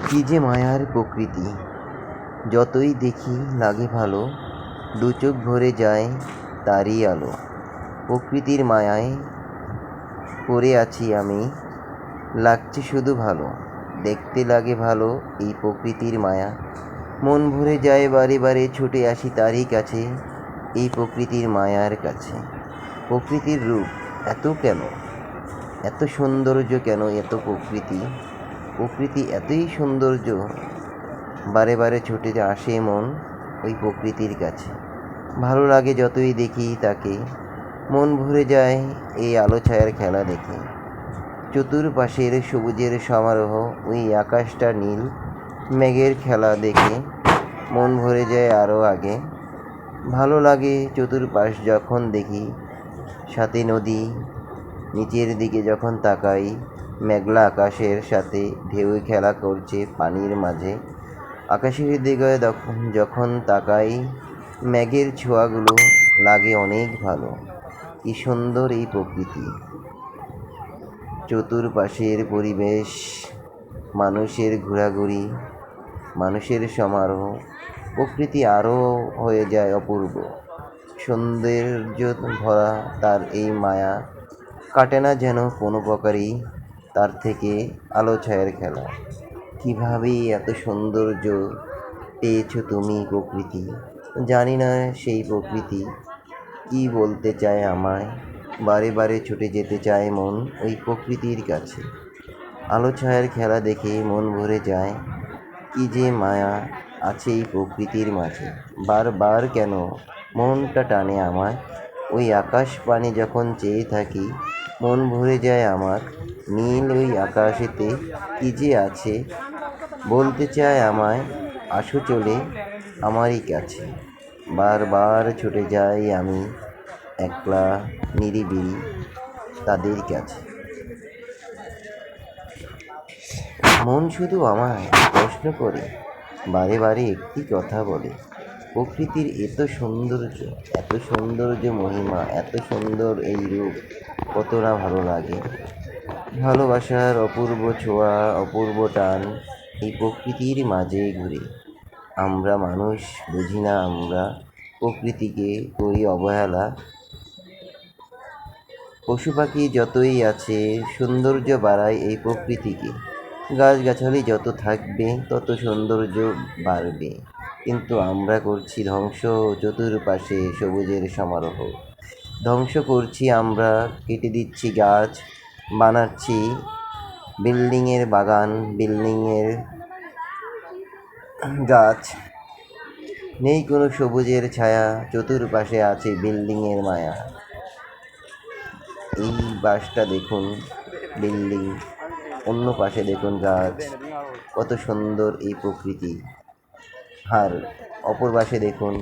কি যে মায়ার প্রকৃতি, যতই দেখি লাগে ভালো, দু চোখ ভরে যায় তারই আলো। প্রকৃতির মায়ায় পড়ে আছি আমি, লাগছে শুধু ভালো, দেখতে লাগে ভালো এই প্রকৃতির মায়া। মন ভরে যায় বারে বারে, ছুটে আসি তারই কাছে, এই প্রকৃতির মায়ার কাছে। প্রকৃতির রূপ এত কেন, এত সৌন্দর্য কেন, এত প্রকৃতি এতই সৌন্দর্য, বারে বারে ছুটে আসে মন ওই প্রকৃতির কাছে। ভালো লাগে যতই দেখি তাকে, মন ভরে যায় এই আলো ছায়ার খেলা দেখে। চতুর্পাশের সবুজের সমারোহ, ওই আকাশটা নীল মেঘের খেলা দেখে মন ভরে যায় আরও আগে। ভালো লাগে চতুর্পাশ যখন দেখি, সাথে নদী, নিচের দিকে যখন তাকাই, মেঘলা আকাশের সাথে ঢেউ খেলা করছে পানির মাঝে। আকাশের দিকে যখন তাকাই, মেঘের ছোঁয়াগুলো লাগে অনেক ভালো। কি সুন্দর এই প্রকৃতি, চতুর্পাশের পরিবেশ, মানুষের ঘোরাঘুরি, মানুষের সমারোহ, প্রকৃতি আরও হয়ে যায় অপূর্ব। সৌন্দর্য ভরা তার এই মায়া, কাটে না যেন কোনো প্রকারই তার থেকে আলো ছায়ার খেলা। কীভাবে এত সৌন্দর্য পেয়েছো তুমি প্রকৃতি, জানি না সেই প্রকৃতি কি বলতে চায় আমায়। বারে বারে ছুটে যেতে চায় মন ওই প্রকৃতির কাছে। আলো ছায়ার খেলা দেখে মন ভরে যায়, কি যে মায়া আছে এই প্রকৃতির মাঝে। বারবার কেন মনটা টানে আমার, ওই আকাশ পানে যখন চেয়ে থাকি, মন ভরে যায় আমার। নীল ওই আকাশেতে কি যে আছে, বলতে চায় আমায়, আসো চলে আমারই কাছে। বারবার ছুটে যাই আমি একলা নিরিবিলি তাদের কাছে। মন শুধু আমায় প্রশ্ন করে, বারে বারে একটি কথা বলে, প্রকৃতির এত সৌন্দর্য মহিমা, এত সুন্দর এই রূপ, কত না ভালো লাগে। ভালোবাসার অপূর্ব ছোঁয়া, অপূর্ব টান এই প্রকৃতির মাঝে ঘুরে। আমরা মানুষ বুঝি না, আমরা প্রকৃতিকে করি অবহেলা। পশু পাখি যতই আছে, সৌন্দর্য বাড়ায় এই প্রকৃতিকে। গাছগাছালি যত থাকবে তত সৌন্দর্য বাড়বে, কিন্তু আমরা করছি ধ্বংস। চতুর্পাশে সবুজের সমারোহ ধ্বংস করছি আমরা, কেটে দিচ্ছি গাছ, বানাচ্ছি বিল্ডিংয়ের বাগান, বিল্ডিংয়ের গাছ, নেই কোনো সবুজের ছায়া, চতুর্পাশে আছে বিল্ডিংয়ের মায়া। এই বাসটা দেখুন বিল্ডিং, অন্য পাশে দেখুন গাছ, কত সুন্দর এই প্রকৃতি। আর অপর পাশে দেখুন